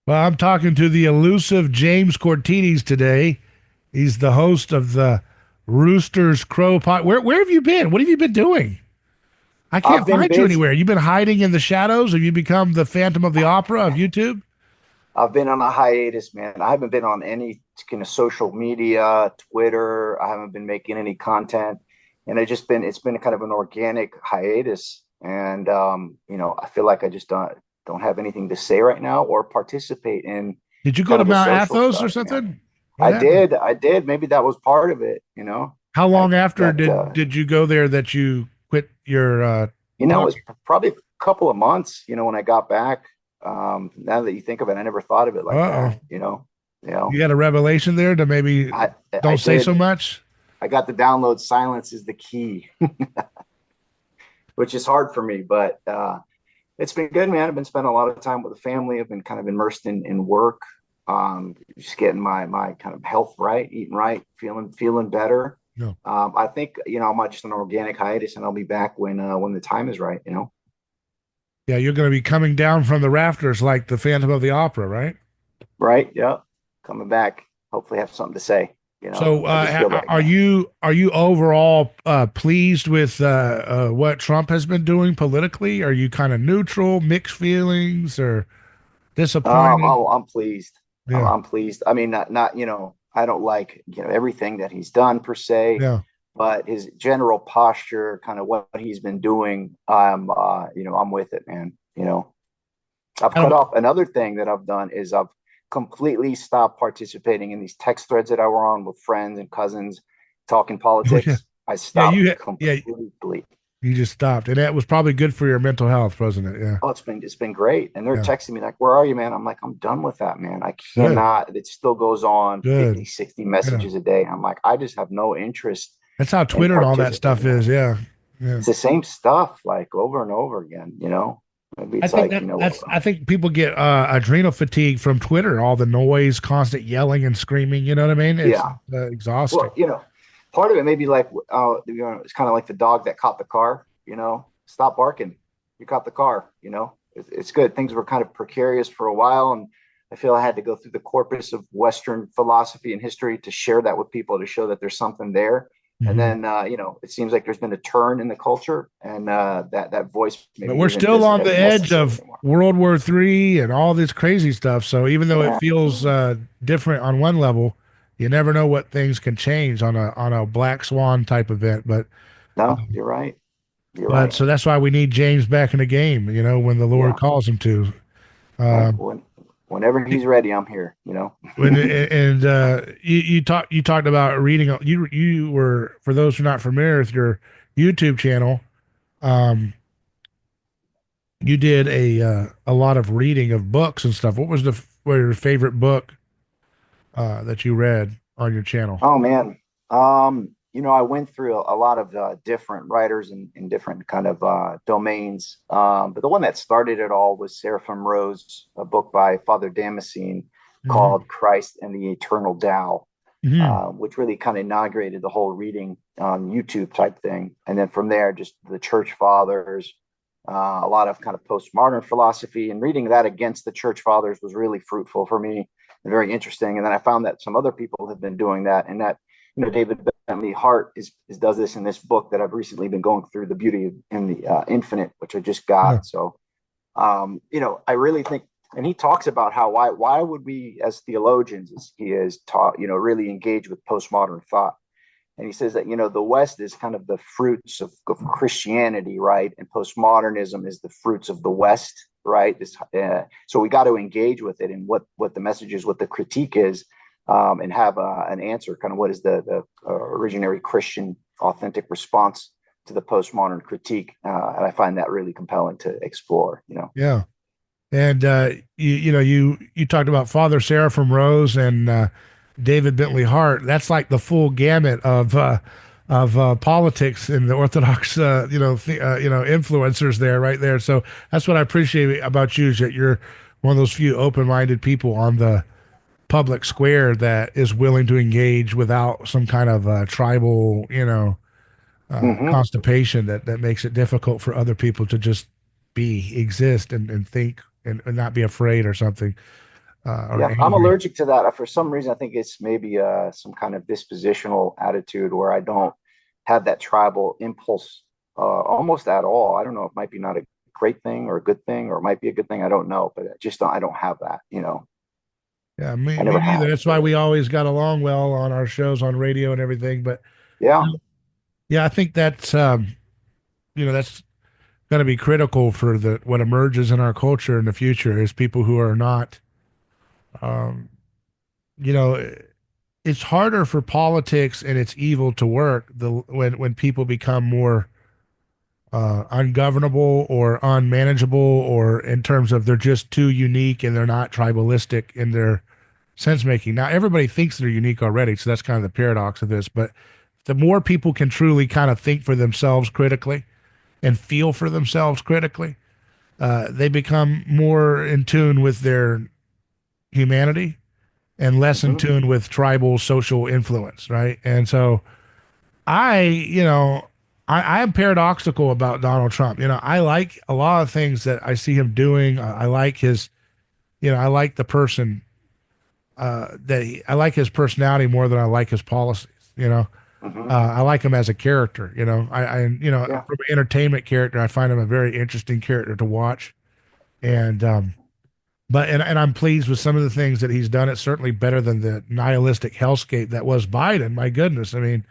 Well, I'm talking to the elusive James Cortines today. He's the host of the Rooster's Crow pod. Where have you been? What have you been doing? I I've can't been find you busy. anywhere. You've been hiding in the shadows. Have you become the Phantom of the Opera of YouTube? I've been on a hiatus, man. I haven't been on any kind of social media, Twitter. I haven't been making any content, and it's been kind of an organic hiatus. And I feel like I just don't have anything to say right now or participate in Did you go kind to of the Mount social Athos or stuff, man. something? What I happened? did, I did. Maybe that was part of it. How I long after that did you go there that you quit your it was talking? probably a couple of months. When I got back. Now that you think of it, I never thought of it like Uh-oh. that. You know. You had a revelation there to maybe I I don't say so did. much? I got the download. Silence is the key, which is hard for me, but it's been good, man. I've been spending a lot of time with the family. I've been kind of immersed in work, just getting my kind of health right, eating right, feeling better. No. I think I'm just an organic hiatus, and I'll be back when the time is right. Yeah, you're going to be coming down from the rafters like the Phantom of the Opera, right? Right? Yeah, coming back. Hopefully, have something to say. So, I just feel like, man. are you overall pleased with what Trump has been doing politically? Are you kind of neutral, mixed feelings, or disappointed? I'm pleased. Yeah, I'm pleased. I mean, not I don't like everything that he's done per se, yeah. but his general posture, kind of what he's been doing, I'm with it, man. I've I cut don't. off. Another thing that I've done is I've completely stopped participating in these text threads that I were on with friends and cousins talking Oh yeah, politics. I yeah. stopped completely. You just stopped, and that was probably good for your mental health, wasn't it? Yeah, Oh, it's been great. And they're yeah. texting me like, "Where are you, man?" I'm like, "I'm done with that, man. I Good, cannot." It still goes on good. 50, 60 Yeah, messages a day. I'm like, I just have no interest that's how in Twitter and all that stuff participating in that. is. Yeah, yeah. It's the same stuff like over and over again. Maybe I it's think like, that's I think people get adrenal fatigue from Twitter, all the noise, constant yelling and screaming. You know what I mean? It's yeah. exhausting. Well, part of it may be like, it's kind of like the dog that caught the car. Stop barking. You caught the car. It's good. Things were kind of precarious for a while, and I feel I had to go through the corpus of Western philosophy and history to share that with people to show that there's something there. And Mhm. then, it seems like there's been a turn in the culture, and that voice But maybe we're isn't still as, on as the edge necessary of anymore. World War III and all this crazy stuff. So even though it Yeah, feels different on one level, you never know what things can change on a black swan type event. no, you're right. You're But right. so that's why we need James back in the game. When the Lord Yeah, calls him to. right. Uh, Whenever he's ready, I'm here. you talked about reading. You were, for those who are not familiar with your YouTube channel. Um, you did a lot of reading of books and stuff. What your favorite book that you read on your channel? Oh man. I went through a lot of different writers in different kind of domains. But the one that started it all was Seraphim Rose, a book by Father Damascene Hmm. called Christ and the Eternal Tao, Hmm. which really kind of inaugurated the whole reading on YouTube type thing. And then from there, just the church fathers, a lot of kind of postmodern philosophy, and reading that against the church fathers was really fruitful for me and very interesting. And then I found that some other people have been doing that, and that David Bentley Hart is does this in this book that I've recently been going through, The Beauty in the Infinite, which I just Yeah. got. So I really think, and he talks about how why would we as theologians, as he is taught, really engage with postmodern thought. And he says that the West is kind of the fruits of Christianity, right? And postmodernism is the fruits of the West, right? So we got to engage with it and what the message is, what the critique is, and have an answer. Kind of what is the originary Christian authentic response to the postmodern critique, and I find that really compelling to explore. Yeah. And you talked about Father Seraphim Rose and David Bentley Hart. That's like the full gamut of politics in the Orthodox influencers there, right there. So that's what I appreciate about you, is that you're one of those few open-minded people on the public square that is willing to engage without some kind of tribal, Mm-hmm. constipation that makes it difficult for other people to just exist and think and not be afraid or something. or Yeah, I'm angry. allergic to that. For some reason, I think it's maybe some kind of dispositional attitude where I don't have that tribal impulse almost at all. I don't know. It might be not a great thing or a good thing, or it might be a good thing. I don't know, but I don't have that. Yeah, I me never neither. have. That's why we always got along well on our shows on radio and everything. But Yeah. yeah, I think that's that's going to be critical for the what emerges in our culture in the future is people who are not, um, you know, it's harder for politics and its evil to work when people become more ungovernable or unmanageable, or in terms of they're just too unique and they're not tribalistic in their sense making. Now everybody thinks they're unique already, so that's kind of the paradox of this. But the more people can truly kind of think for themselves critically and feel for themselves critically, they become more in tune with their humanity and less in Hmm. tune with tribal social influence, right? And so I am paradoxical about Donald Trump. I like a lot of things that I see him doing. I like I like the person I like his personality more than I like his policies. Hmm. I like him as a character. Yeah. From an entertainment character, I find him a very interesting character to watch. And and I'm pleased with some of the things that he's done. It's certainly better than the nihilistic hellscape that was Biden. My goodness, I mean,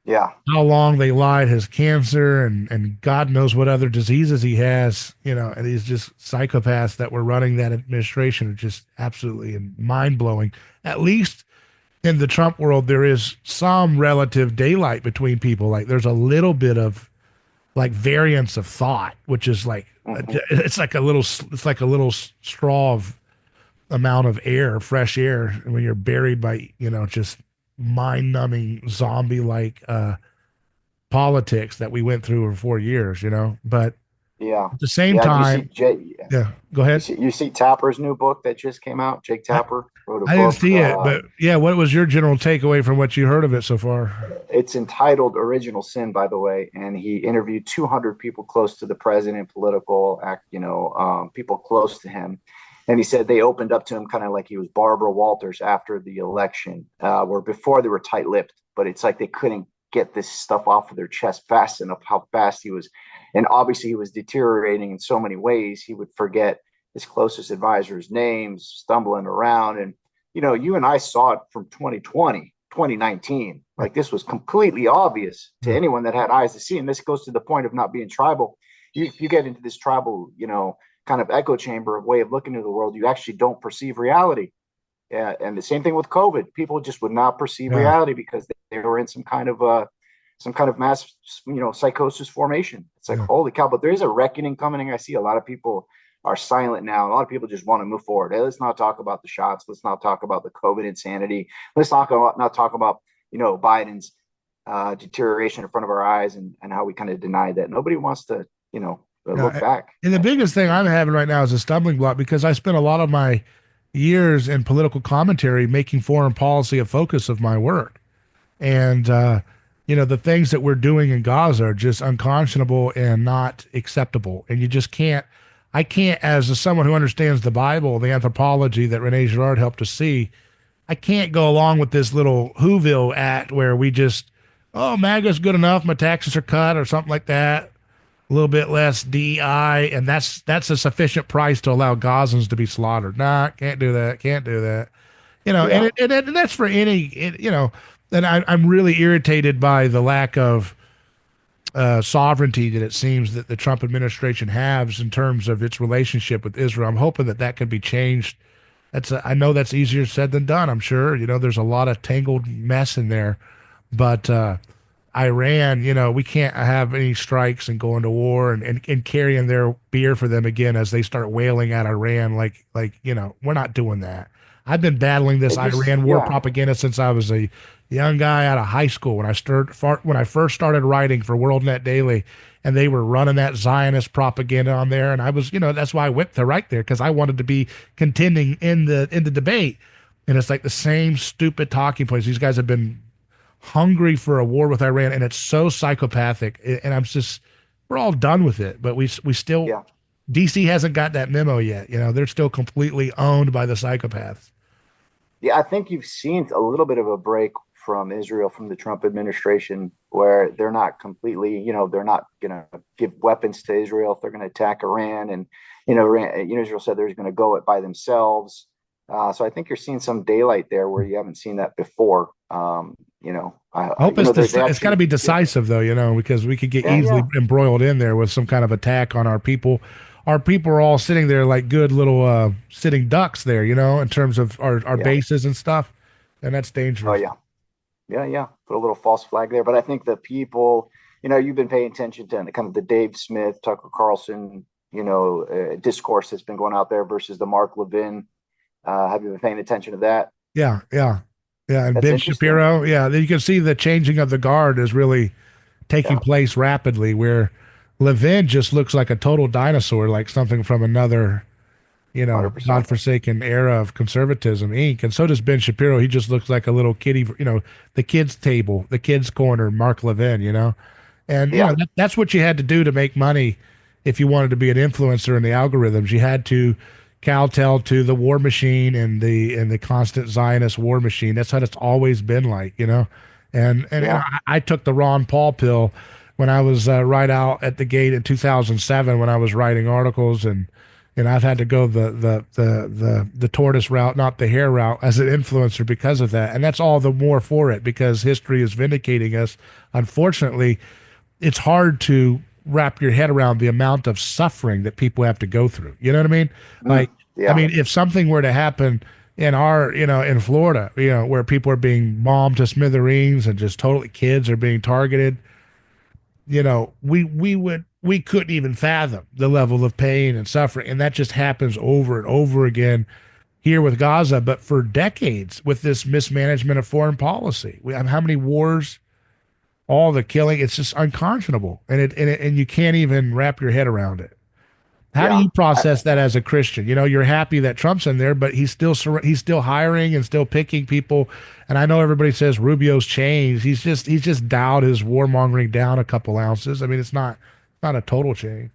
Yeah. how long they lied, his cancer and God knows what other diseases he has, and he's just psychopaths that were running that administration are just absolutely mind blowing. At least in the Trump world, there is some relative daylight between people. Like there's a little bit of like variance of thought, which is like Hmm. it's like a little straw of amount of air, fresh air, when you're buried by just mind numbing zombie like politics that we went through for 4 years. But Yeah. at the same Yeah. You see, time, yeah, go You ahead. see, Tapper's new book that just came out. Jake I, Tapper wrote a I didn't book. see it, but yeah, what was your general takeaway from what you heard of it so far? It's entitled Original Sin, by the way, and he interviewed 200 people close to the president, political act, people close to him. And he said they opened up to him kind of like he was Barbara Walters after the election, where before they were tight lipped, but it's like they couldn't get this stuff off of their chest fast enough, how fast he was. And obviously, he was deteriorating in so many ways. He would forget his closest advisors' names, stumbling around. And, you and I saw it from 2020, 2019. Like this was completely obvious to Yeah, anyone that had eyes to see. And this goes to the point of not being tribal. You get into this tribal, kind of echo chamber of way of looking at the world, you actually don't perceive reality. Yeah, and the same thing with COVID. People just would not perceive yeah, reality because they were in some kind of mass, psychosis formation. It's like yeah. holy cow! But there is a reckoning coming. I see a lot of people are silent now. A lot of people just want to move forward. Hey, let's not talk about the shots. Let's not talk about the COVID insanity. Let's not talk about Biden's deterioration in front of our eyes and how we kind of denied that. Nobody wants to look Yeah. back. And the biggest thing I'm having right now is a stumbling block because I spent a lot of my years in political commentary making foreign policy a focus of my work. And, the things that we're doing in Gaza are just unconscionable and not acceptable. And you just can't, I can't, as someone who understands the Bible, the anthropology that Rene Girard helped us see, I can't go along with this little Whoville act where we just, oh, MAGA's good enough, my taxes are cut or something like that, a little bit less DI, and that's a sufficient price to allow Gazans to be slaughtered. Nah, can't do that. Can't do that. Yeah, And that's for any, and I'm really irritated by the lack of sovereignty that it seems that the Trump administration has in terms of its relationship with Israel. I'm hoping that that can be changed. I know that's easier said than done. I'm sure, there's a lot of tangled mess in there, but Iran, we can't have any strikes and go into war and carrying their beer for them again as they start wailing at Iran. We're not doing that. I've been battling this it just Iran war yeah. propaganda since I was a young guy out of high school when I first started writing for WorldNet Daily, and they were running that Zionist propaganda on there, and I was, that's why I went to write there because I wanted to be contending in the debate, and it's like the same stupid talking points. These guys have been hungry for a war with Iran, and it's so psychopathic. And I'm just, we're all done with it, but we still Yeah. DC hasn't got that memo yet. They're still completely owned by the psychopaths. Yeah, I think you've seen a little bit of a break from Israel from the Trump administration where they're not completely, they're not going to give weapons to Israel if they're going to attack Iran. And, Israel said they're going to go it by themselves. So I think you're seeing some daylight there where you haven't seen that before. I hope They it's got to actually, be decisive though, because we could get yeah, easily yeah, embroiled in there with some kind of attack on our people. Our people are all sitting there like good little sitting ducks there, in terms of our yeah. bases and stuff, and that's Oh, dangerous. yeah. Yeah, yeah. Put a little false flag there. But I think the people, you've been paying attention to kind of the Dave Smith, Tucker Carlson, discourse that's been going out there versus the Mark Levin. Have you been paying attention to that? Yeah, yeah, yeah. And That's Ben interesting. Shapiro, yeah, you can see the changing of the guard is really taking Yeah, place rapidly. Where Levin just looks like a total dinosaur, like something from another, 100%. godforsaken era of conservatism, Inc. And so does Ben Shapiro. He just looks like a little kitty, the kids' table, the kids' corner, Mark Levin. And Yeah, that's what you had to do to make money if you wanted to be an influencer in the algorithms. You had to kowtow to the war machine and the constant Zionist war machine. That's how it's always been like. And yeah, I took the Ron Paul pill when I was right out at the gate in 2007 when I was writing articles and I've had to go the tortoise route, not the hare route, as an influencer because of that. And that's all the more for it because history is vindicating us. Unfortunately, it's hard to wrap your head around the amount of suffering that people have to go through. You know what I mean? mm, Like, I yeah, mean, if something were to happen in our, in Florida, where people are being bombed to smithereens and just totally kids are being targeted, we couldn't even fathom the level of pain and suffering. And that just happens over and over again here with Gaza, but for decades with this mismanagement of foreign policy. We have how many wars, all the killing, it's just unconscionable. And you can't even wrap your head around it. How do yeah. you process that as a Christian? You're happy that Trump's in there, but he's still hiring and still picking people. And I know everybody says Rubio's changed. He's just dialed his warmongering down a couple ounces. I mean, it's not a total change.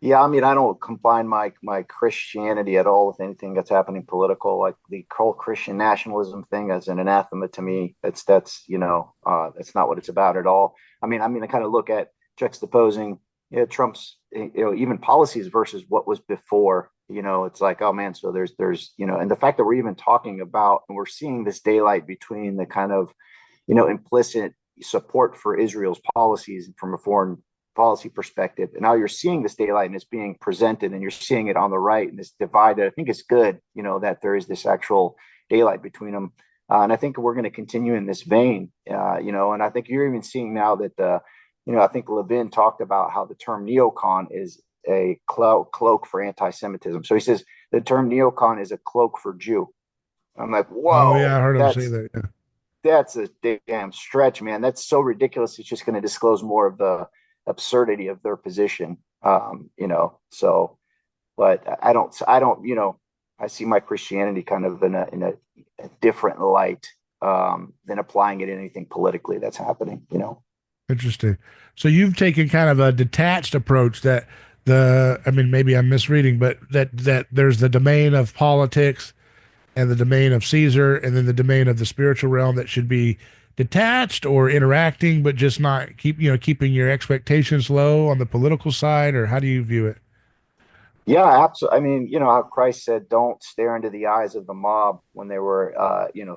Yeah, I mean, I don't combine my Christianity at all with anything that's happening political. Like the whole Christian nationalism thing as an anathema to me. That's not what it's about at all. I mean, I kind of look at juxtaposing, Trump's, even policies versus what was before. It's like, oh man, so there's, and the fact that we're even talking about and we're seeing this daylight between the kind of, implicit support for Israel's policies from a foreign policy perspective. And now you're seeing this daylight and it's being presented and you're seeing it on the right and this divide that I think is good, that there is this actual daylight between them. And I think we're going to continue in this vein, and I think you're even seeing now that, I think Levin talked about how the term neocon is a cloak for anti-Semitism. So he says the term neocon is a cloak for Jew. I'm like, Oh yeah, I whoa, heard him say that's that. Yeah. that's a damn stretch, man. That's so ridiculous. It's just going to disclose more of the absurdity of their position. So, but I see my Christianity kind of in a different light than applying it in anything politically that's happening. Interesting. So you've taken kind of a detached approach that I mean, maybe I'm misreading, but that there's the domain of politics and the domain of Caesar, and then the domain of the spiritual realm that should be detached or interacting, but just not keeping your expectations low on the political side, or how do you view it? Yeah, absolutely. I mean, how Christ said, "Don't stare into the eyes of the mob" when they were,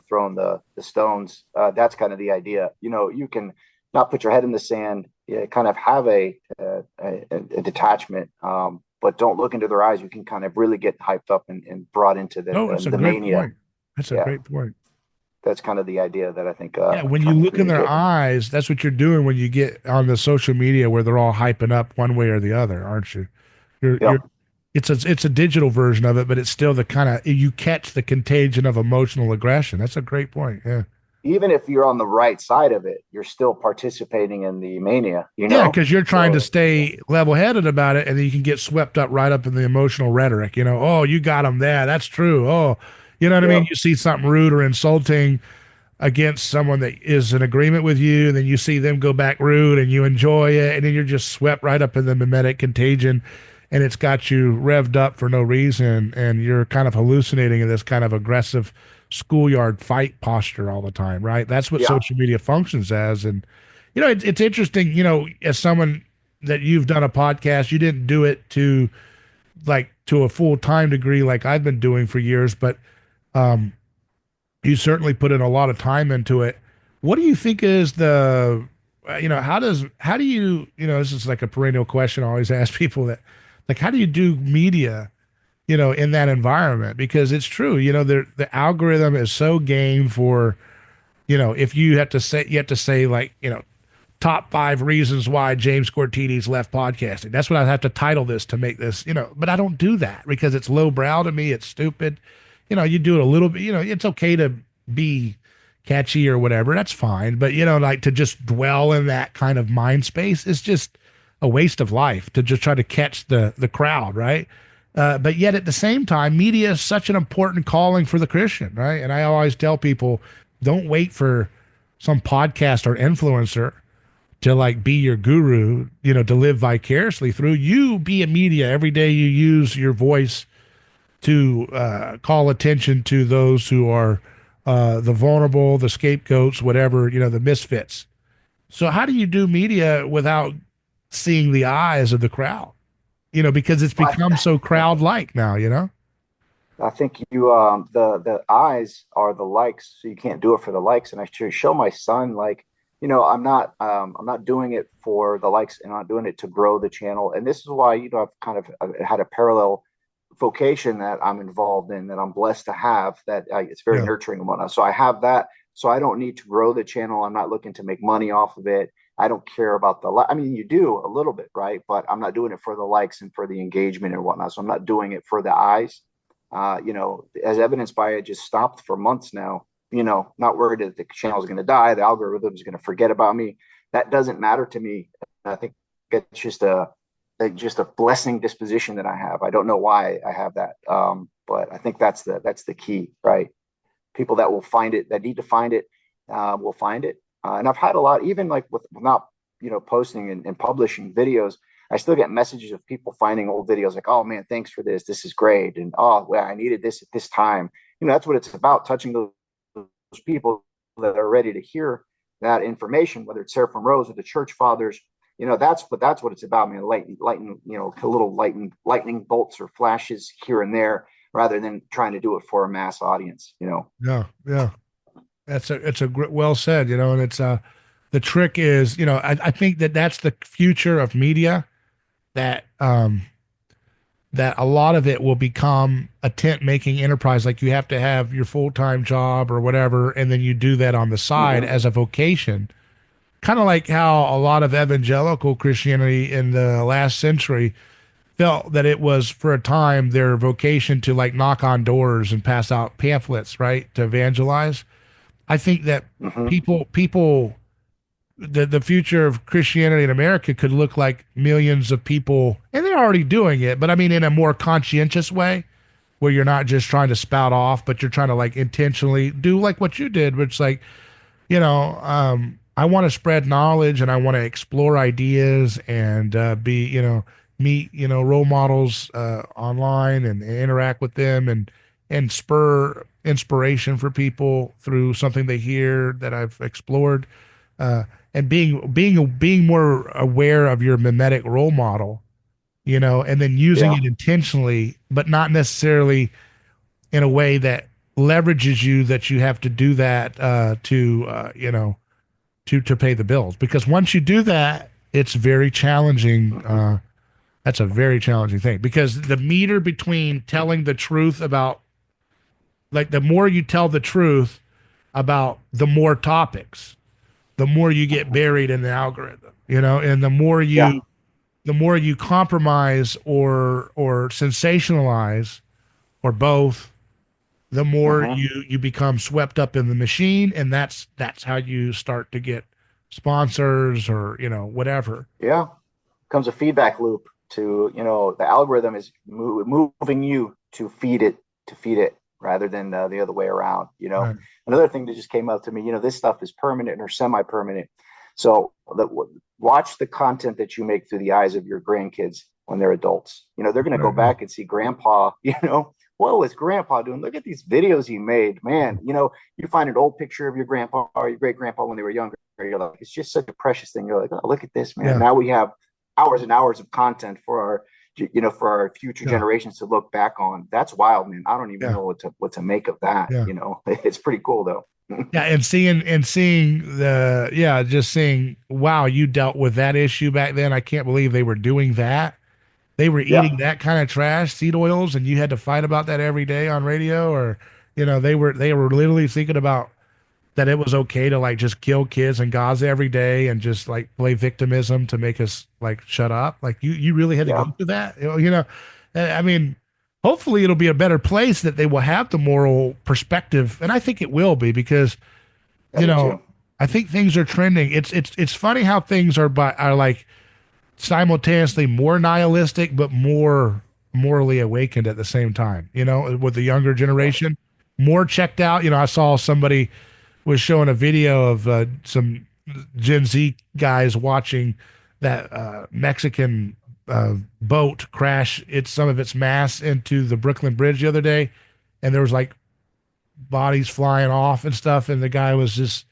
throwing the stones. That's kind of the idea. You can not put your head in the sand. Kind of have a detachment, but don't look into their eyes. You can kind of really get hyped up and brought into the, Oh, the that's a the great mania. point. That's a Yeah, great point. that's kind of the idea that I think Yeah, I'm when you trying to look in their communicate. eyes, that's what you're doing when you get on the social media where they're all hyping up one way or the other, aren't you? You're Yep. it's a digital version of it, but it's still the kind of you catch the contagion of emotional aggression. That's a great point. Yeah. Even if you're on the right side of it, you're still participating in the mania. Yeah, because you're trying to So yeah, stay level-headed about it, and then you can get swept up right up in the emotional rhetoric. Oh, you got him there. That's true. Oh, you know what I mean? yep, You see something rude or insulting against someone that is in agreement with you, and then you see them go back rude, and you enjoy it, and then you're just swept right up in the mimetic contagion, and it's got you revved up for no reason, and you're kind of hallucinating in this kind of aggressive schoolyard fight posture all the time, right? That's what Yeah. social media functions as. And it's interesting, as someone that you've done a podcast, you didn't do it to a full-time degree like I've been doing for years, but um you certainly put in a lot of time into it. What do you think is how do you, this is like a perennial question I always ask people, that like, how do you do media, in that environment? Because it's true, the algorithm is so game for, if you have to say like, top 5 reasons why James Cortini's left podcasting. That's what I have to title this to make this, but I don't do that because it's lowbrow to me. It's stupid. You do it a little bit, it's okay to be catchy or whatever. That's fine. But, like to just dwell in that kind of mind space is just a waste of life to just try to catch the crowd. Right. But yet at the same time, media is such an important calling for the Christian. Right. And I always tell people, don't wait for some podcast or influencer to like be your guru, to live vicariously through. You be a media every day. You use your voice to call attention to those who are the vulnerable, the scapegoats, whatever, the misfits. So how do you do media without seeing the eyes of the crowd? Because it's Well, become so yeah. crowd like now. I think the eyes are the likes, so you can't do it for the likes. And I show my son, like, I'm not doing it for the likes, and I'm not doing it to grow the channel. And this is why, I've kind of had a parallel vocation that I'm involved in, that I'm blessed to have, that it's very Yeah. nurturing and whatnot. So I have that. So I don't need to grow the channel. I'm not looking to make money off of it. I don't care about I mean, you do a little bit, right? But I'm not doing it for the likes and for the engagement and whatnot. So I'm not doing it for the eyes. As evidenced by it just stopped for months now. Not worried that the channel is going to die, the algorithm is going to forget about me. That doesn't matter to me. I think it's just a blessing disposition that I have. I don't know why I have that, but I think that's the key, right? People that will find it, that need to find it, will find it. And I've had a lot, even like with not posting and publishing videos. I still get messages of people finding old videos like, oh man, thanks for this. This is great. And oh, well, I needed this at this time. That's what it's about, touching those people that are ready to hear that information, whether it's Seraphim Rose or the church fathers. That's what it's about, man. Lighten, a little lightning bolts or flashes here and there, rather than trying to do it for a mass audience. Yeah. Yeah. Well said, and it's the trick is, I think that's the future of media, that that a lot of it will become a tent making enterprise. Like you have to have your full time job or whatever, and then you do that on the side Mm-hmm. as a vocation. Kind of like how a lot of evangelical Christianity in the last century felt that it was for a time their vocation to like knock on doors and pass out pamphlets, right, to evangelize. I think that Mm-hmm. people the future of Christianity in America could look like millions of people, and they're already doing it, but I mean in a more conscientious way, where you're not just trying to spout off, but you're trying to like intentionally do like what you did, which like, I want to spread knowledge and I want to explore ideas and be, meet, role models online and interact with them and spur inspiration for people through something they hear that I've explored. And being more aware of your mimetic role model, and then using Yeah. it intentionally, but not necessarily in a way that leverages you, that you have to do that to pay the bills. Because once you do that, it's very challenging. Mm-hmm. That's a very challenging thing, because the meter between telling the truth about, like, the more you tell the truth about the more topics, the more you get buried in the algorithm, and Yeah. the more you compromise or sensationalize or both, the more Mm-hmm. you become swept up in the machine, and that's how you start to get sponsors or whatever. Yeah. Comes a feedback loop to, the algorithm is moving you to feed it rather than the other way around. Right. Another thing that just came out to me, this stuff is permanent or semi-permanent. So watch the content that you make through the eyes of your grandkids. when they're adults. You know, they're going to go Right. back and see grandpa, you know, what was grandpa doing? Look at these videos he made, man. You know, you find an old picture of your grandpa or your great grandpa when they were younger. You're like, it's just such a precious thing. You're like, oh, look at this, man. Yeah. Now we have hours and hours of content for our, you know, for our future Yeah. generations to look back on. That's wild, man. I don't even Yeah. know what to make of that. Yeah. You know, it's pretty cool though. Yeah, and seeing the yeah, just seeing, wow, you dealt with that issue back then. I can't believe they were doing that. They were Yeah, eating that kind of trash, seed oils, and you had to fight about that every day on radio, or they were literally thinking about that it was okay to like just kill kids in Gaza every day and just like play victimism to make us like shut up. Like you really had to go yeah, through that, I mean, hopefully it'll be a better place that they will have the moral perspective, and I think it will be because I you do know too. I think things are trending. It's funny how things are like simultaneously more nihilistic but more morally awakened at the same time. With the younger Yeah. generation, more checked out. I saw somebody was showing a video of some Gen Z guys watching that Mexican boat crash some of its mass into the Brooklyn Bridge the other day, and there was like bodies flying off and stuff, and the guy was just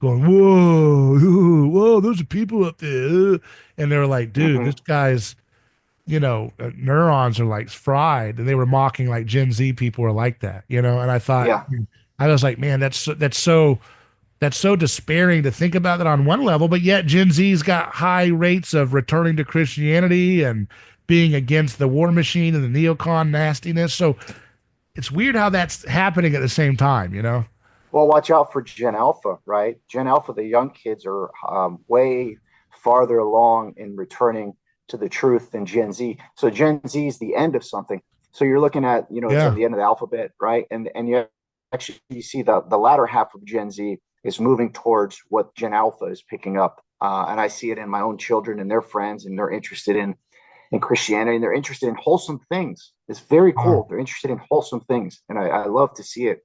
going, "Whoa, whoa, those are people up there," and they were like, "Dude, Hmm. this guy's." Neurons are like fried, and they were mocking like Gen Z people are like that, and Yeah. I was like, man, that's so despairing to think about that on one level, but yet Gen Z's got high rates of returning to Christianity and being against the war machine and the neocon nastiness. So it's weird how that's happening at the same time. Well, watch out for Gen Alpha, right? Gen Alpha, the young kids are way farther along in returning to the truth than Gen Z. So Gen Z is the end of something. So you're looking at, you know, it's at Yeah. the end of the alphabet, right? And you actually you see the latter half of Gen Z is moving towards what Gen Alpha is picking up. And I see it in my own children and their friends, and they're interested in Christianity, and they're interested in wholesome things. It's very Wow. cool. They're interested in wholesome things, and I love to see it.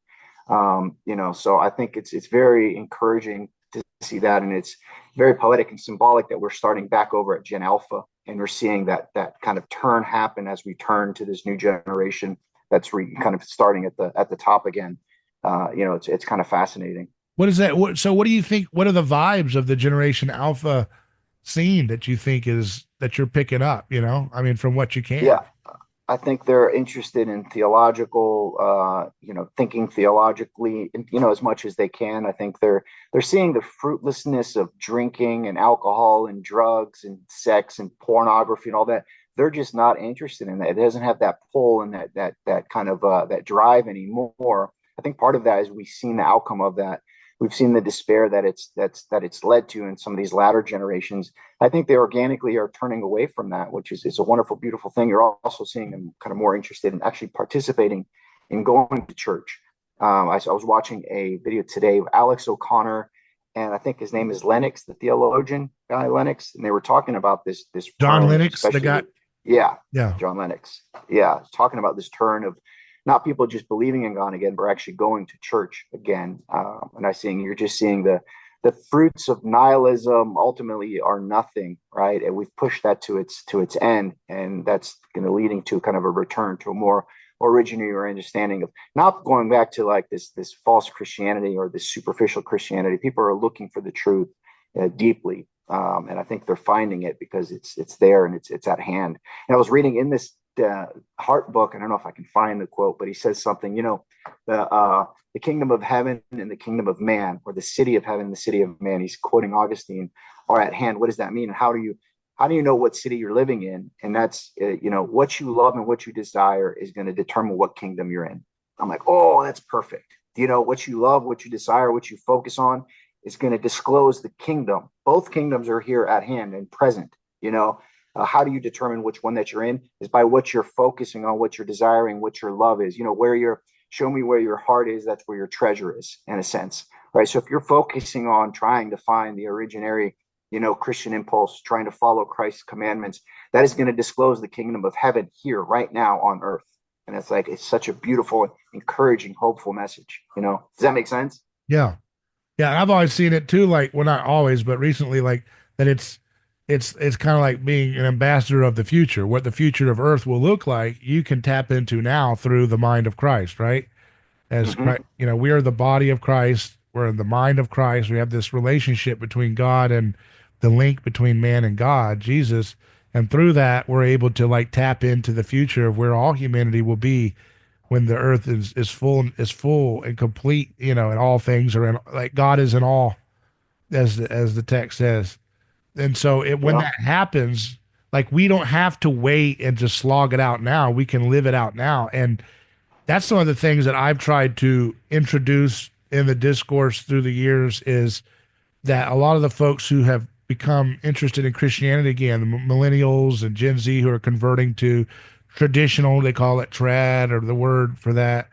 You know, so I think it's very encouraging to see that, and it's very poetic and symbolic that we're starting back over at Gen Alpha, and we're seeing that kind of turn happen as we turn to this new generation that's kind of starting at the top again. You know, it's kind of fascinating. What is that? So what do you think? What are the vibes of the Generation Alpha scene that you think is that you're picking up? I mean, from what you can. Yeah, I think they're interested in theological, you know, thinking theologically, you know, as much as they can. I think they're seeing the fruitlessness of drinking and alcohol and drugs and sex and pornography and all that. They're just not interested in that. It doesn't have that pull and that kind of that drive anymore. I think part of that is we've seen the outcome of that. We've seen the despair that it's led to in some of these latter generations. I think they organically are turning away from that, which is it's a wonderful, beautiful thing. You're also seeing them kind of more interested in actually participating in going to church. I was watching a video today of Alex O'Connor, and I think his name is Lennox, the theologian guy Lennox, and they were talking about this John turn, Lennox, the especially guy. with yeah, Yeah. John Lennox, yeah, talking about this turn of not people just believing in God again, but actually going to church again. And you're just seeing the fruits of nihilism ultimately are nothing, right? And we've pushed that to its end, and that's going to leading to kind of a return to a more original understanding of not going back to like this false Christianity or this superficial Christianity. People are looking for the truth deeply, and I think they're finding it because it's there and it's at hand. And I was reading in this Hart book. I don't know if I can find the quote, but he says something. You know, the kingdom of heaven and the kingdom of man, or the city of heaven and the city of man. He's quoting Augustine, are at hand. What does that mean? And how do you know what city you're living in? And that's you know, what you love and what you desire is going to determine what kingdom you're in. I'm like, oh, that's perfect. You know, what you love, what you desire, what you focus on is going to disclose the kingdom. Both kingdoms are here at hand and present. You know, how do you determine which one that you're in? Is by what you're focusing on, what you're desiring, what your love is. You know, where your show me where your heart is. That's where your treasure is, in a sense, right? So if you're focusing on trying to find the originary, you know, Christian impulse, trying to follow Christ's commandments, that is going to disclose the kingdom of heaven here, right now on earth. And it's like it's such a beautiful, encouraging, hopeful message. You know, does that make sense? Yeah. Yeah. I've always seen it too. Like, well, not always, but recently, like that it's kind of like being an ambassador of the future. What the future of Earth will look like, you can tap into now through the mind of Christ, right? As Hmm. Christ, we are the body of Christ. We're in the mind of Christ. We have this relationship between God and the link between man and God, Jesus. And through that, we're able to like tap into the future of where all humanity will be when the earth is full and complete, and all things are in, like God is in all, as the text says. And so when Yeah. that happens, like we don't have to wait and just slog it out now. We can live it out now. And that's some of the things that I've tried to introduce in the discourse through the years, is that a lot of the folks who have become interested in Christianity again, the millennials and Gen Z who are converting to traditional, they call it trad, or the word for that,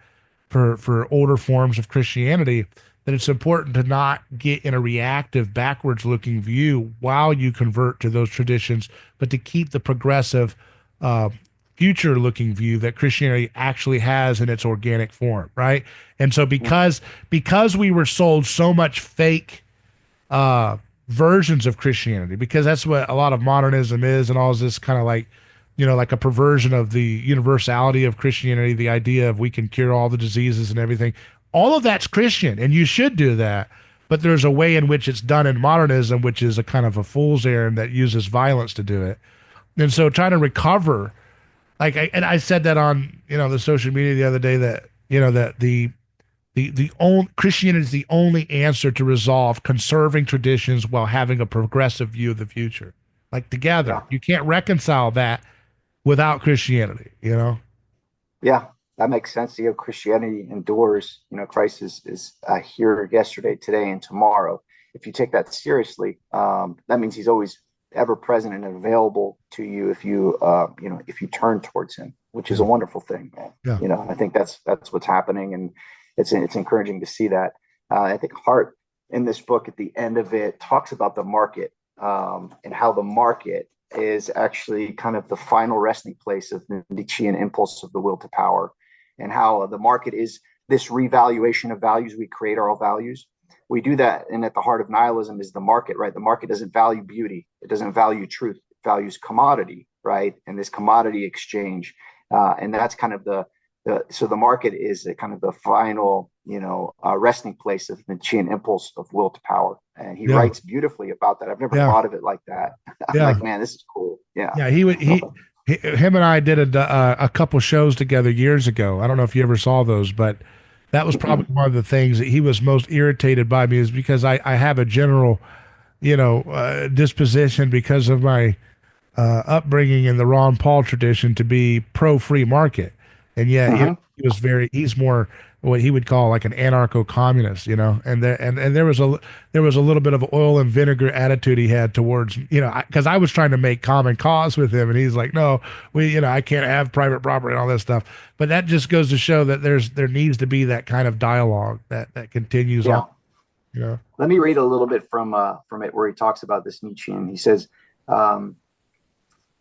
for older forms of Christianity, that it's important to not get in a reactive, backwards looking view while you convert to those traditions, but to keep the progressive, uh, future looking view that Christianity actually has in its organic form, right? And so because we were sold so much fake, uh, versions of Christianity, because that's what a lot of modernism is, and all this kind of like, like a perversion of the universality of Christianity, the idea of we can cure all the diseases and everything. All of that's Christian, and you should do that. But there's a way in which it's done in modernism, which is a kind of a fool's errand that uses violence to do it. And so trying to recover, and I said that on, the social media the other day, that, that the only Christianity is the only answer to resolve conserving traditions while having a progressive view of the future. Like together, Yeah. you can't reconcile that without Christianity. Yeah. That makes sense. You know, Christianity endures. You know, Christ is here yesterday, today, and tomorrow. If you take that seriously, that means he's always ever present and available to you if if you turn towards him, which is Yeah, a wonderful thing. yeah, You know, I think that's what's happening, and it's encouraging to see that. I think Hart in this book at the end of it talks about the market, and how the market is actually kind of the final resting place of the Nietzschean impulse of the will to power, and how the market is this revaluation of values. We create our own values. We do that, and at the heart of nihilism is the market, right? The market doesn't value beauty, it doesn't value truth, it values commodity, right? And this commodity exchange, and that's kind of so the market is a kind of the final, resting place of the Nietzschean impulse of will to power. And he yeah, writes beautifully about that. I've never yeah, thought of it like that. I'm yeah, like, man, this is cool. Yeah. yeah. Him and I did a couple shows together years ago. I don't know if you ever saw those, but that was probably one of the things that he was most irritated by me, is because I have a general, disposition, because of my upbringing in the Ron Paul tradition, to be pro free market, and yet, Mm-hmm. he's more what he would call like an anarcho communist, and there was a little bit of oil and vinegar attitude he had towards, because I was trying to make common cause with him, and he's like, no, I can't have private property and all this stuff. But that just goes to show that there needs to be that kind of dialogue that continues on, Yeah. you know. Let me read a little bit from it where he talks about this Nietzschean. He says, um,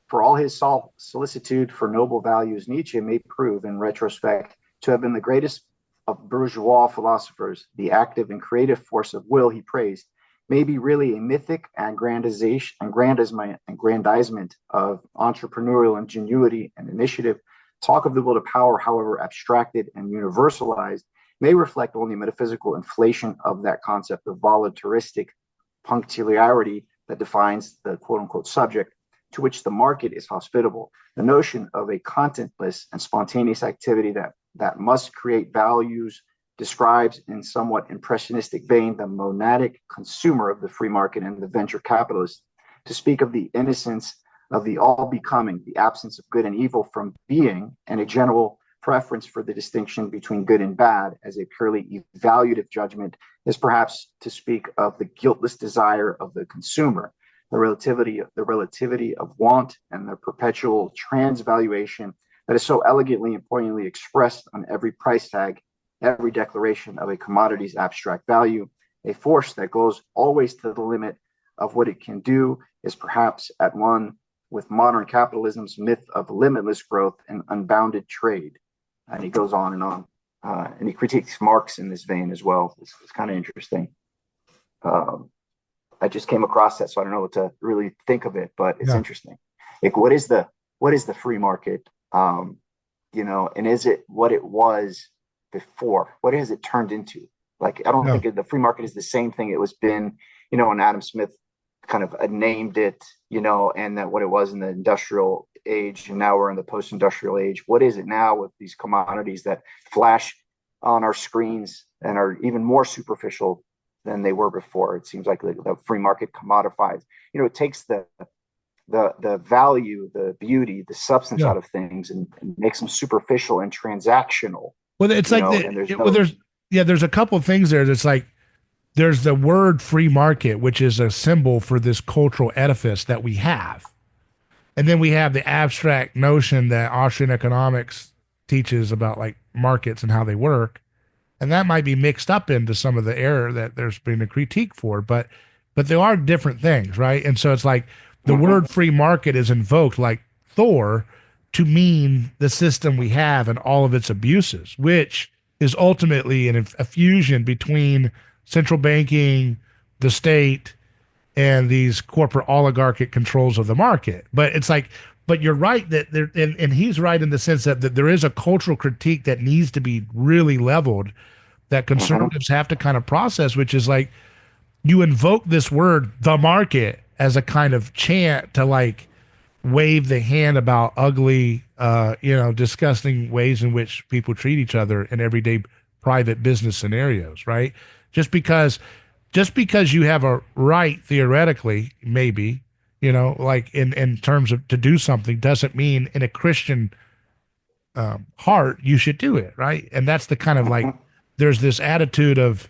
for all his solicitude for noble values, Nietzsche may prove, in retrospect, to have been the greatest of bourgeois philosophers. The active and creative force of will he praised may be really a mythic aggrandizement of entrepreneurial ingenuity and initiative. Talk of the will to power, however abstracted and universalized, may reflect only metaphysical inflation of that concept of voluntaristic punctiliarity that defines the quote unquote subject, to which the market is hospitable. The notion of a contentless and spontaneous activity that must create values describes, in somewhat impressionistic vein, the monadic consumer of the free market and the venture capitalist. To speak of the innocence of the all becoming, the absence of good and evil from being, and a general preference for the distinction between good and bad as a purely evaluative judgment, is perhaps to speak of the guiltless desire of the consumer, the relativity of want, and the perpetual transvaluation that is so elegantly and poignantly expressed on every price tag, every declaration of a commodity's abstract value. A force that goes always to the limit of what it can do is perhaps at one with modern capitalism's myth of limitless growth and unbounded trade. And he goes on and on. And he critiques Marx in this vein as well. It's kind of interesting. Um, I just came across that, so I don't know what to really think of it, but it's Yeah. interesting. Like, what is the free market? And is it what it was before? What has it turned into? Like, I don't Yeah. think the free market is the same thing it was been, when Adam Smith kind of named it, and that what it was in the industrial age, and now we're in the post-industrial age. What is it now with these commodities that flash on our screens and are even more superficial than they were before? It seems like the free market commodifies. It takes the value, the beauty, the substance Yeah. out of things, and makes them superficial and transactional. Well, it's like And there's well, no. there's a couple of things there. That's like there's the word free market, which is a symbol for this cultural edifice that we have. And then we have the abstract notion that Austrian economics teaches about like markets and how they work. And that might be mixed up into some of the error that there's been a critique for, but there are different things, right? And so it's like the Mhm. word free market is invoked like Thor to mean the system we have and all of its abuses, which is ultimately a fusion between central banking, the state, and these corporate oligarchic controls of the market. But it's like, but you're right that there, and he's right in the sense that there is a cultural critique that needs to be really leveled that Mhm. conservatives have to kind of process, which is like you invoke this word, the market, as a kind of chant to like wave the hand about ugly, disgusting ways in which people treat each other in everyday private business scenarios, right? Just because, just because you have a right theoretically, maybe, like in terms of to do something, doesn't mean in a Christian heart you should do it, right? And that's the kind of like Mhm. there's this attitude of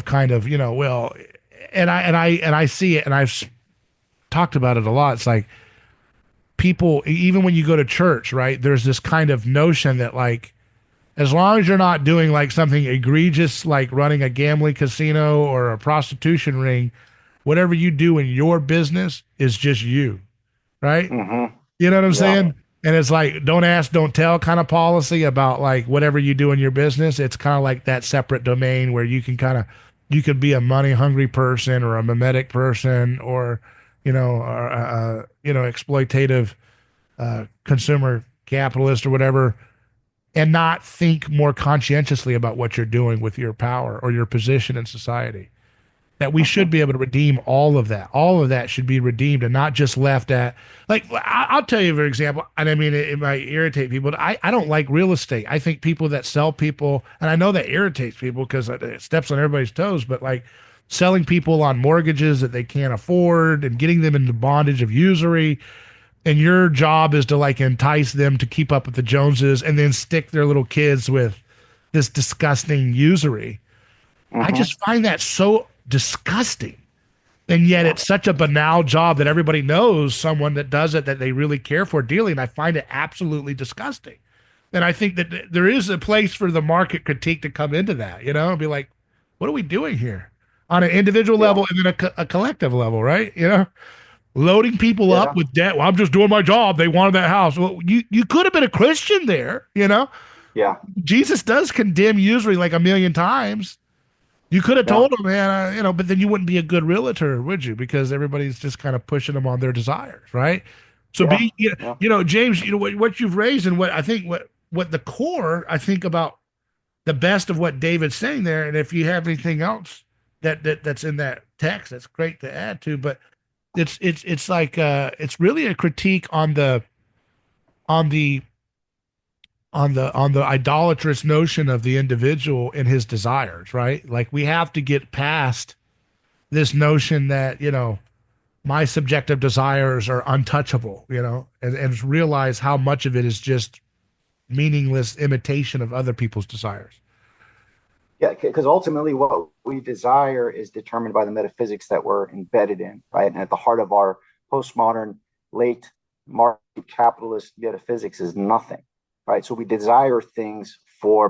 kind of well, and I see it, and I've talked about it a lot. It's like people, even when you go to church, right? There's this kind of notion that like as long as you're not doing like something egregious like running a gambling casino or a prostitution ring, whatever you do in your business is just you, right? Mhm. You know what I'm Yeah. saying? And it's like don't ask, don't tell kind of policy about like whatever you do in your business. It's kind of like that separate domain where you can kind of you could be a money hungry person or a mimetic person or exploitative consumer capitalist or whatever, and not think more conscientiously about what you're doing with your power or your position in society. That we should Mhm. be able to redeem all of that. All of that should be redeemed and not just left at, like, I'll tell you, for example, and I mean, it might irritate people, but I don't like real estate. I think people that sell people, and I know that irritates people because it steps on everybody's toes, but like selling people on mortgages that they can't afford and getting them into bondage of usury, and your job is to like entice them to keep up with the Joneses and then stick their little kids with this disgusting usury. I Mhm. just find that so disgusting. And yet Yeah. it's such a banal job that everybody knows someone that does it that they really care for dearly. And I find it absolutely disgusting. And I think that there is a place for the market critique to come into that, and be like, what are we doing here on an individual Yeah. level and then a collective level, right? Loading people up Yeah. with debt. Well, I'm just doing my job. They wanted that house. Well, you could have been a Christian there. Yeah. Jesus does condemn usury like a million times. You could have Yeah. told them, man, but then you wouldn't be a good realtor, would you? Because everybody's just kind of pushing them on their desires, right? So Yeah. be, Yeah. James, what you've raised and what I think what the core I think about the best of what David's saying there, and if you have anything else that's in that text, that's great to add to. But it's like it's really a critique on the on the idolatrous notion of the individual and his desires, right? Like we have to get past this notion that my subjective desires are untouchable, and realize how much of it is just meaningless imitation of other people's desires. Yeah. Because ultimately, what we desire is determined by the metaphysics that we're embedded in, right? And at the heart of our postmodern, late market capitalist metaphysics is nothing, right? So we desire things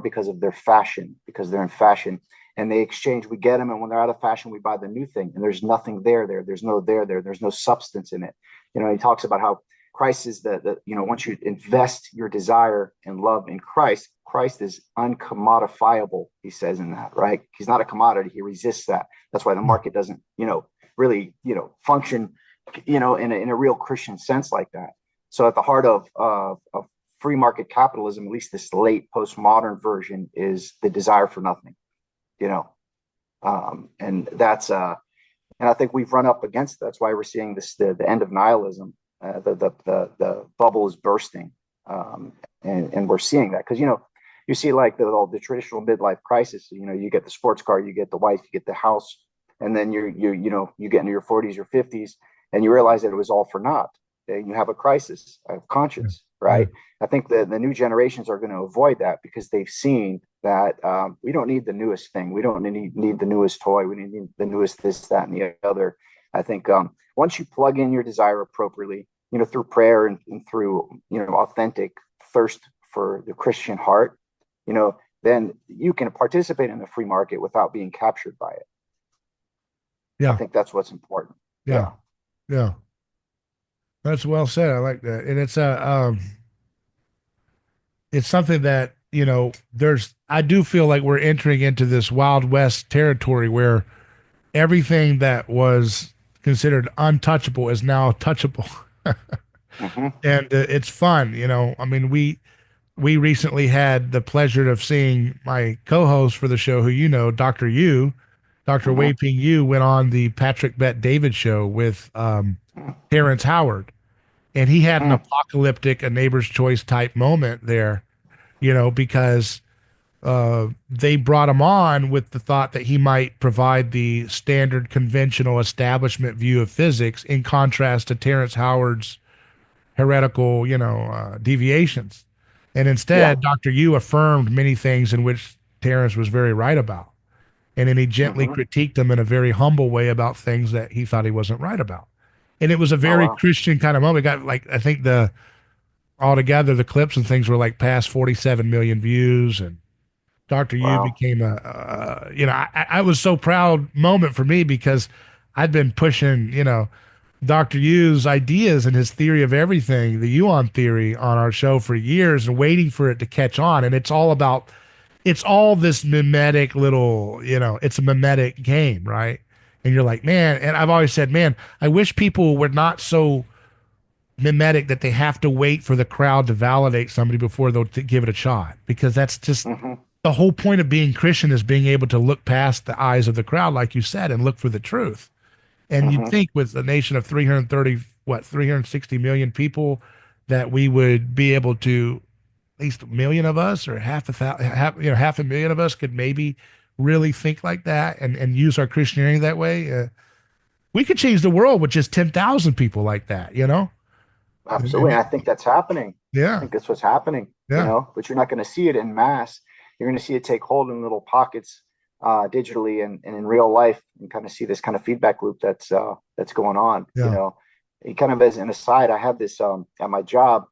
because of their fashion, because they're in fashion, and they exchange. We get them, and when they're out of fashion, we buy the new thing, and there's nothing there. There's no there. There's no substance in it. He talks about how Christ is once you invest your desire and love in Christ, Christ is uncommodifiable, he says in that, right? He's not a commodity. He resists that. That's why the market doesn't, really, function, in a real Christian sense like that. So at the heart of free market capitalism, at least this late postmodern version, is the desire for nothing, you know, and and I think we've run up against. That's why we're seeing the end of nihilism. The bubble is bursting, and we're seeing that because you see like the traditional midlife crisis. You get the sports car, you get the wife, you get the house, and then you get into your 40s or 50s, and you realize that it was all for naught. And you have a crisis of conscience, Yeah. right? I think the new generations are going to avoid that because they've seen that we don't need the newest thing. We don't need the newest toy. We need the newest this, that, and the other. I think once you plug in your desire appropriately, through prayer and through, authentic thirst for the Christian heart, then you can participate in the free market without being captured by it. I Yeah. think that's what's important. Yeah. Yeah. That's well said. I like that. And it's something that, I do feel like we're entering into this Wild West territory where everything that was considered untouchable is now touchable. Hmm. And it's fun, I mean, we recently had the pleasure of seeing my co-host for the show, who Dr. Yu, Dr. Hmm. Wei Ping Yu, went on the Patrick Bet David show with Terrence Howard, and he had an Hmm. apocalyptic, a neighbor's choice type moment there, because they brought him on with the thought that he might provide the standard conventional establishment view of physics in contrast to Terrence Howard's heretical, deviations. And Yeah. instead, Dr. Yu affirmed many things in which Terrence was very right about. And then he gently Hmm. critiqued him in a very humble way about things that he thought he wasn't right about. And it was a Oh very wow. Christian kind of moment. It got like, I think altogether, the clips and things were like past 47 million views. And Dr. Yu Wow. became I was so proud moment for me because I'd been pushing, Dr. Yu's ideas and his theory of everything, the Yuan theory, on our show for years and waiting for it to catch on. And it's all this mimetic little, it's a mimetic game, right? And you're like, man, and I've always said, man, I wish people were not so mimetic that they have to wait for the crowd to validate somebody before they'll give it a shot, because that's just Hmm. the whole point of being Christian, is being able to look past the eyes of the crowd, like you said, and look for the truth. And you'd Hmm. think with a nation of 330, 360 million people, that we would be able to, at least a million of us, or half a million of us could maybe really think like that and use our Christianity that way. We could change the world with just 10,000 people like that, Absolutely. And I think that's happening. I Yeah. think that's what's happening, Yeah. but you're not going to see it in mass. You're going to see it take hold in little pockets, digitally and in real life, and kind of see this kind of feedback loop that's going on. Yeah. It kind of as an aside, I have this at my job.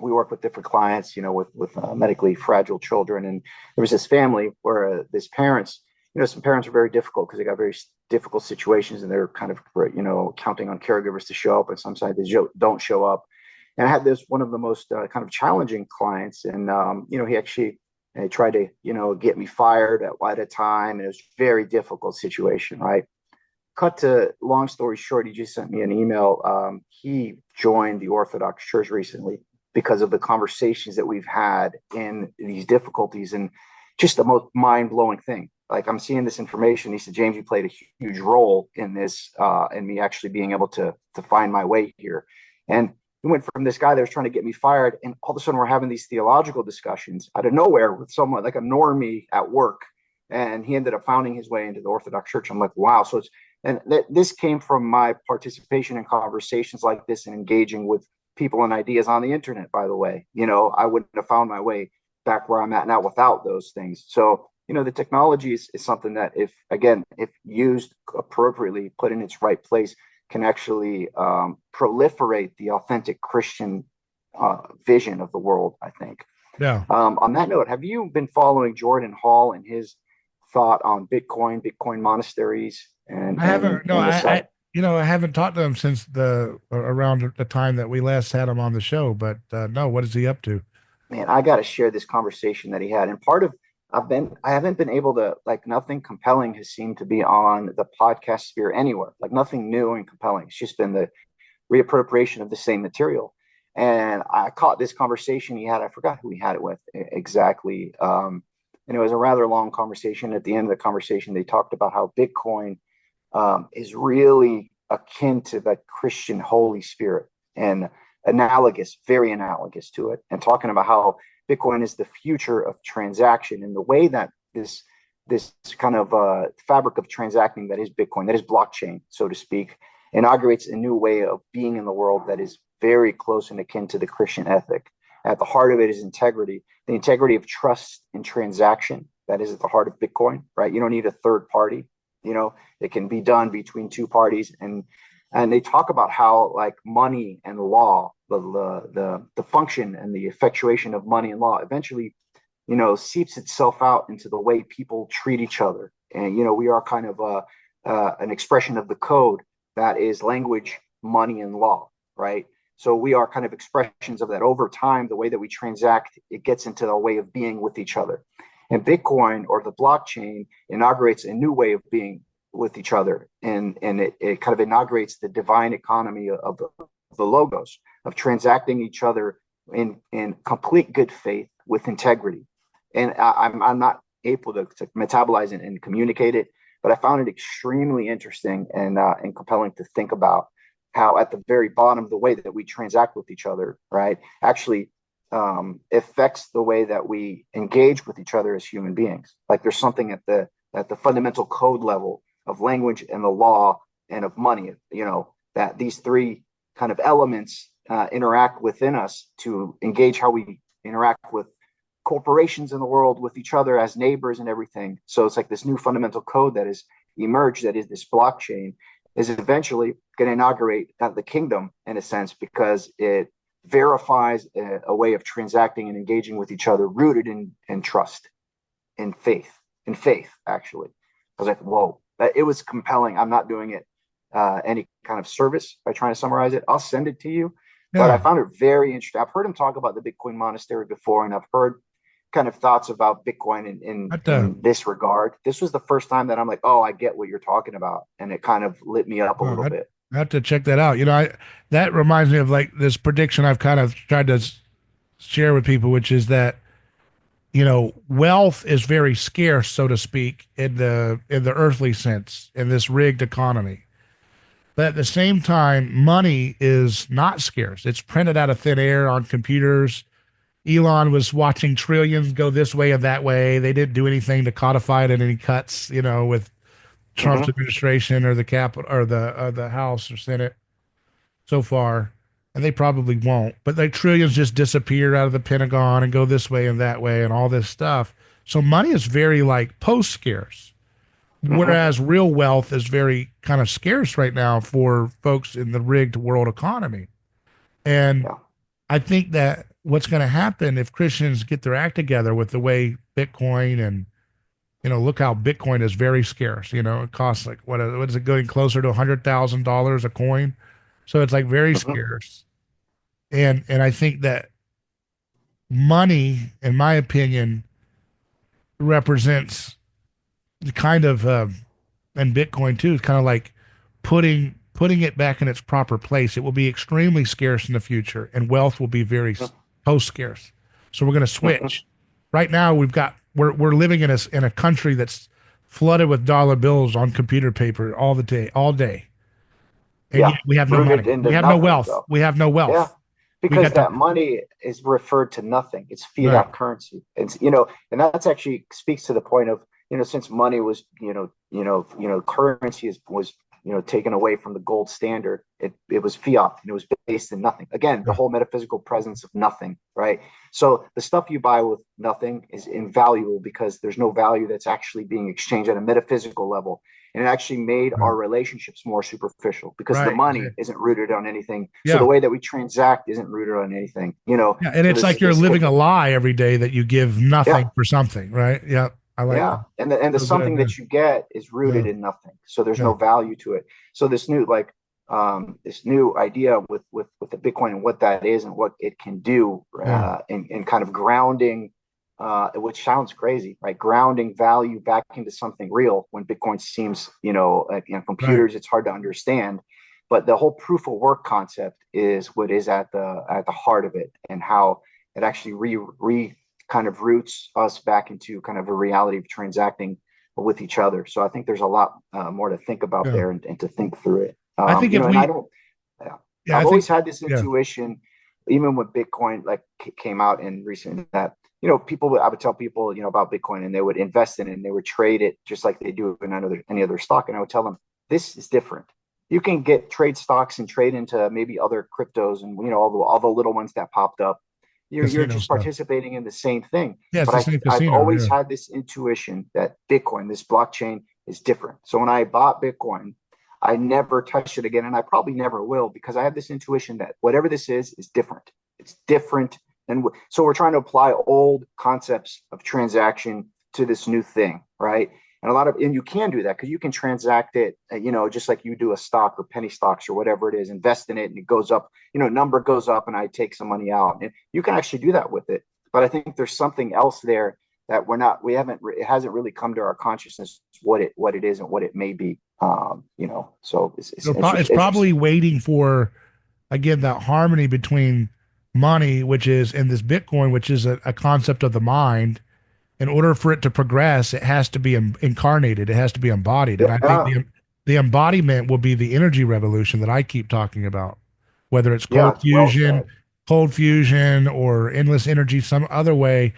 We work with different clients, with medically fragile children, and there was this family where this parents, some parents are very difficult because they got very difficult situations, and they're kind of counting on caregivers to show up, and sometimes they don't show up. And I had this one of the most kind of challenging clients, and he actually tried to get me fired at a time, and it was a very difficult situation, right? Cut to long story short, he just sent me an email. He joined the Orthodox Church recently because of the conversations that we've had in these difficulties, and just the most mind blowing thing. Like, I'm seeing this information. He said, James, you played a huge role in this, in me actually being able to find my way here. And he went from this guy that was trying to get me fired, and all of a sudden we're having these theological discussions out of nowhere with someone like a normie at work. And he ended up founding his way into the Orthodox Church. I'm like, wow. So this came from my participation in conversations like this and engaging with people and ideas on the internet. By the way, I wouldn't have found my way back where I'm at now without those things. So the technology is something that, if used appropriately, put in its right place, can actually proliferate the authentic Christian vision of the world, I think. Yeah. On that note, have you been following Jordan Hall and his thought on Bitcoin monasteries, and I haven't. No, and this? I haven't talked to him since around the time that we last had him on the show. But no, what is he up to? Man, I got to share this conversation that he had, and part of I haven't been able to, like, nothing compelling has seemed to be on the podcast sphere anywhere. Like, nothing new and compelling. It's just been the reappropriation of the same material. And I caught this conversation he had. I forgot who he had it with exactly. And it was a rather long conversation. At the end of the conversation, they talked about how Bitcoin is really akin to the Christian Holy Spirit and analogous, very analogous to it, and talking about how Bitcoin is the future of transaction and the way that this kind of fabric of transacting that is Bitcoin, that is blockchain, so to speak, inaugurates a new way of being in the world that is very close and akin to the Christian ethic. At the heart of it is integrity, the integrity of trust and transaction. That is at the heart of Bitcoin, right? You don't need a third party. It can be done between two parties, and they talk about how, like, money and law, the function and the effectuation of money and law eventually, seeps itself out into the way people treat each other. And we are kind of an expression of the code that is language, money, and law, right? So we are kind of expressions of that. Over time, the way that we transact, it gets into our way of being with each other. And Bitcoin, or the blockchain, inaugurates a new way of being with each other. And it kind of inaugurates the divine economy of the logos, of transacting each other in complete good faith with integrity. And I'm not able to metabolize it and communicate it, but I found it extremely interesting and compelling to think about how at the very bottom, the way that we transact with each other, right, actually affects the way that we engage with each other as human beings. Like, there's something at the fundamental code level of language and the law and of money, that these three kind of elements interact within us to engage how we interact with corporations in the world, with each other as neighbors and everything. So it's like this new fundamental code that is emerged, that is this blockchain, is eventually going to inaugurate the kingdom, in a sense, because it verifies a way of transacting and engaging with each other rooted in trust, in faith, actually. I was like, whoa, it was compelling. I'm not doing it any kind of service by trying to summarize it. I'll send it to you. Yeah. But I found it very interesting. I've heard him talk about the Bitcoin monastery before, and I've heard kind of thoughts about Bitcoin in this regard. This was the first time that I'm like, oh, I get what you're talking about. And it kind of lit me up a little bit. I have to check that out. That reminds me of, like, this prediction I've kind of tried to share with people, which is that, wealth is very scarce, so to speak, in the earthly sense, in this rigged economy. But at the same time, money is not scarce. It's printed out of thin air on computers. Elon was watching trillions go this way and that way. They didn't do anything to codify it in any cuts, with Trump's administration or the Capitol or the House or Senate so far, and they probably won't. But the trillions just disappear out of the Pentagon and go this way and that way and all this stuff. So money is very, like, post scarce, whereas real wealth is very kind of scarce right now for folks in the rigged world economy. And I think that what's going to happen if Christians get their act together with the way Bitcoin and, look how Bitcoin is very scarce. It costs, like, what is it, going closer to $100,000 a coin? So it's, like, very scarce. And I think that money, in my opinion, represents the kind of, and Bitcoin too, is kind of like putting it back in its proper place. It will be extremely scarce in the future, and wealth will be very post scarce. So we're going to switch. Right now, we're living in a country that's flooded with dollar bills on computer paper all day. And yet we have no money. We have no wealth. Though. We have no wealth. Yeah. Because that money is referred to nothing. It's fiat currency. It's, and that's actually speaks to the point of, since money was, currency was taken away from the gold standard, it was fiat, and it was based in nothing. Again, the whole metaphysical presence of nothing, right? So the stuff you buy with nothing is invaluable because there's no value that's actually being exchanged at a metaphysical level. And it actually made our relationships more superficial because the money isn't rooted on anything. So the way that we transact isn't rooted on anything, and it's like you're living a lie every day that you give nothing for something, right? Yeah. I like that. And the something that you get is rooted in nothing. So there's no value to it. So this new, this new idea with the Bitcoin and what that is and what it can do in kind of grounding which sounds crazy, right? Grounding value back into something real when Bitcoin seems, Right. computers, it's hard to understand. But the whole proof of work concept is what is at the heart of it, and how it actually re kind of roots us back into kind of a reality of transacting with each other. So I think there's a lot more to think about Yeah. there, and to think through it. I think if And I we, don't, yeah, yeah, I I've think, always had this yeah, intuition, even when Bitcoin like came out in recent, that I would tell people, about Bitcoin, and they would invest in it and they would trade it just like they do in any other stock. And I would tell them, this is different. You can get trade stocks and trade into maybe other cryptos, and all the little ones that popped up. You're casino just stuff. participating in the same thing. Yeah, it's But the same I've casino. always Yeah. had this intuition that Bitcoin, this blockchain, is different. So when I bought Bitcoin, I never touched it again, and I probably never will, because I have this intuition that whatever this is different. It's different. And so we're trying to apply old concepts of transaction to this new thing, right? And you can do that because you can transact it, just like you do a stock or penny stocks or whatever it is, invest in it, and it goes up, number goes up, and I take some money out. And you can actually do that with it. But I think there's something else there that it hasn't really come to our consciousness what it is and what it may be. So It's interesting. probably waiting for, again, that harmony between money, which is in this Bitcoin, which is a concept of the mind. In order for it to progress, it has to be incarnated. It has to be embodied. And I think Yeah, the embodiment will be the energy revolution that I keep talking about, whether it's yeah, it's well said. cold fusion, or endless energy, some other way,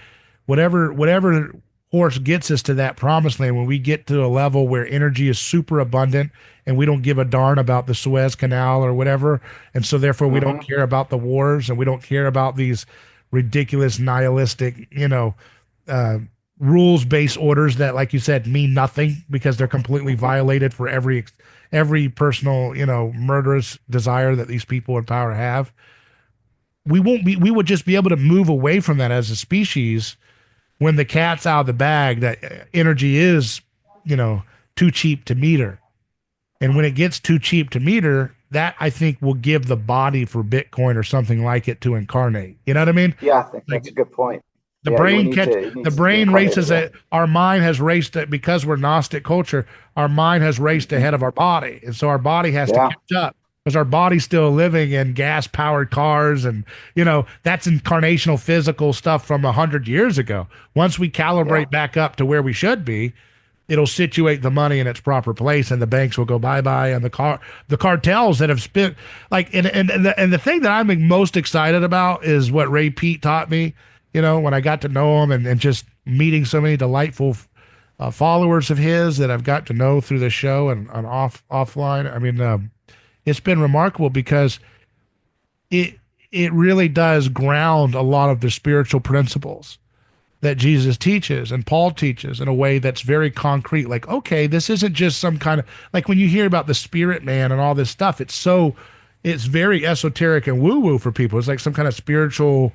whatever horse gets us to that promised land, when we get to a level where energy is super abundant and we don't give a darn about the Suez Canal or whatever, and so therefore we don't Hmm. care about the wars and we don't care about these ridiculous nihilistic, uh, rules based orders that, like you said, mean nothing because they're completely violated for every personal, murderous desire that these people in power have. We would just be able to move away from that as a species when the cat's out of the bag, that energy is, you know, too cheap to meter. And when it gets too cheap to meter, that I think will give the body for Bitcoin or something like it to incarnate. You know what I mean? Yeah, I think that's a Like good point. the Yeah, brain catch it the needs to be brain incarnated. races Yeah. at our mind has raced it because we're Gnostic culture. Our mind has raced Hmm. ahead of our body, and so our body has to Yeah. catch up because our body's still living in gas powered cars, and that's incarnational physical stuff from 100 years ago. Once we Yeah. calibrate back up to where we should be, it'll situate the money in its proper place, and the banks will go bye bye, and the cartels that have spent, like, and the thing that I'm most excited about is what Ray Pete taught me. When I got to know him, and just meeting so many delightful followers of his that I've got to know through the show and on offline. I mean, it's been remarkable because it it really does ground a lot of the spiritual principles that Jesus teaches and Paul teaches in a way that's very concrete. Like, okay, this isn't just some kind of, like, when you hear about the spirit man and all this stuff, it's very esoteric and woo woo for people. It's like some kind of spiritual,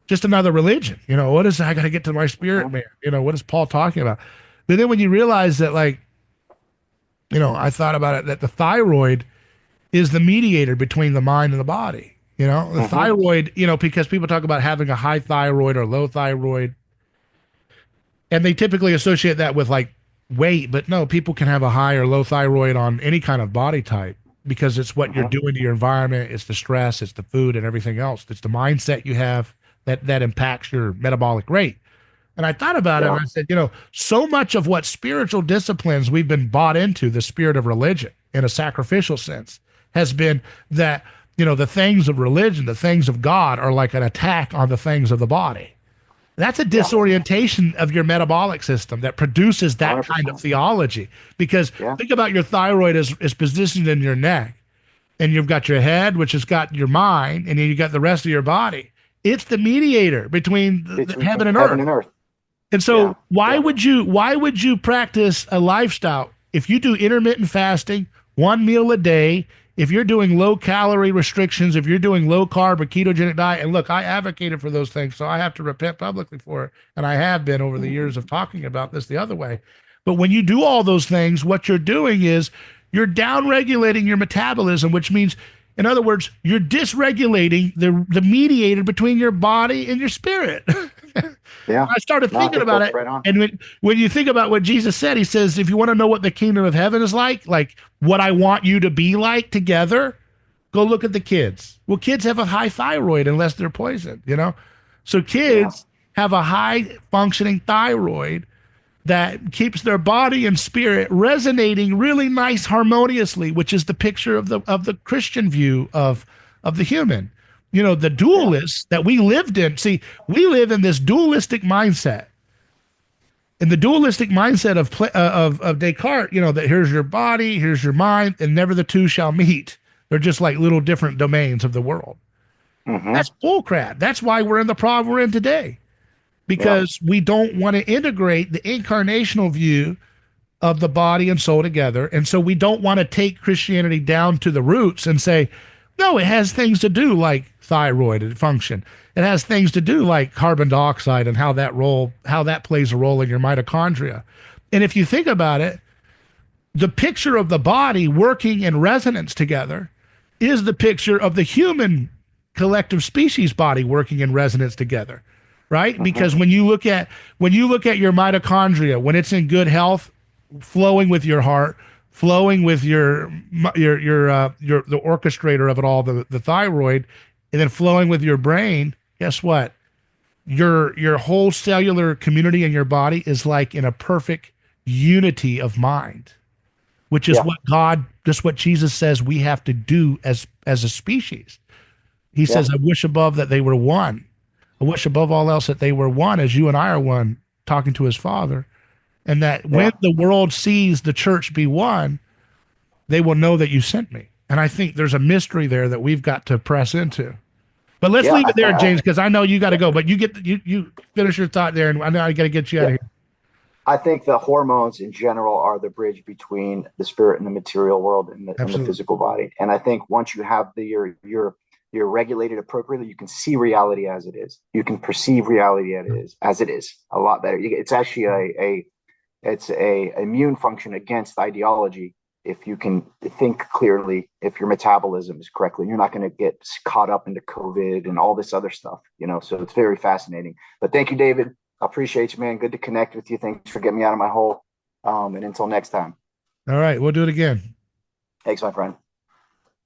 just another religion. What is, I got to get to my spirit Hmm. man? What is Paul talking about? But then when you realize that, like, I thought about it, that the thyroid is the mediator between the mind and the body. The Hmm. thyroid, because people talk about having a high thyroid or low thyroid, and they typically associate that with, like, weight, but no, people can have a high or low thyroid on any kind of body type because it's what you're Hmm. doing to your environment, it's the stress, it's the food and everything else, it's the mindset you have that impacts your metabolic rate. And I thought about it, and Yeah. I said, so much of what spiritual disciplines we've been bought into, the spirit of religion in a sacrificial sense, has been that, the things of religion, the things of God, are like an attack on the things of the body. That's a Yeah. disorientation of your metabolic system that produces that kind of 100%. theology. Because Yeah. think about your thyroid is positioned in your neck, and you've got your head, which has got your mind, and then you got the rest of your body. It's the mediator between the Between heaven and heaven earth. and earth. And Yeah. so why Yeah. would you practice a lifestyle if you do intermittent fasting, one meal a day, if you're doing low calorie restrictions, if you're doing low carb or ketogenic diet? And look, I advocated for those things, so I have to repent publicly for it, and I have been over the years of talking about this the other way. But when you do all those things, what you're doing is you're down regulating your metabolism, which means, in other words, you're dysregulating the mediator between your body and your spirit. Yeah. I started No, I thinking think about that's it. right on. And when you think about what Jesus said, he says, if you want to know what the kingdom of heaven is like what I want you to be like together, go look at the kids. Well, kids have a high thyroid unless they're poisoned, you know? So Yeah. kids have a high functioning thyroid that keeps their body and spirit resonating really nice harmoniously, which is the picture of the Christian view of the human. You know, the Yeah. dualists that we lived in. See, we live in this dualistic mindset. In the dualistic mindset of Descartes, you know, that here's your body, here's your mind, and never the two shall meet. They're just like little different domains of the world. Mm-hmm. That's bullcrap. That's why we're in the problem we're in today, Yep. because we don't want to integrate the incarnational view of the body and soul together. And so we don't want to take Christianity down to the roots and say, no, it has things to do like thyroid and function. It has things to do like carbon dioxide and how that plays a role in your mitochondria. And if you think about it, the picture of the body working in resonance together is the picture of the human collective species body working in resonance together, right? Mm-hmm. Because when you look at your mitochondria, when it's in good health, flowing with your heart, flowing with your the orchestrator of it all, the thyroid, and then flowing with your brain, guess what? Your whole cellular community in your body is like in a perfect unity of mind, which is Yeah. what God, just what Jesus says we have to do as a species. He Yeah. says, I wish above that they were one. I wish above all else that they were one as you and I are one, talking to his Father. And that when Yeah. the world sees the church be one, they will know that you sent me. And I think there's a mystery there that we've got to press into. But let's Yeah. leave it there, James, because I know you got to Yeah. go. But you finish your thought there, and I know I got to get you out Yeah. of here. I think the hormones in general are the bridge between the spirit and the material world and the Absolutely. physical body. And I think once you have you're regulated appropriately, you can see reality as it is. You can perceive reality as it is a lot better. It's actually a immune function against ideology if you can think clearly, if your metabolism is correctly. You're not going to get caught up into COVID and all this other stuff, you know. So it's very fascinating. But thank you, David. I appreciate you, man. Good to connect with you. Thanks for getting me out of my hole. And until next time. All right, we'll do it again. Thanks, my friend.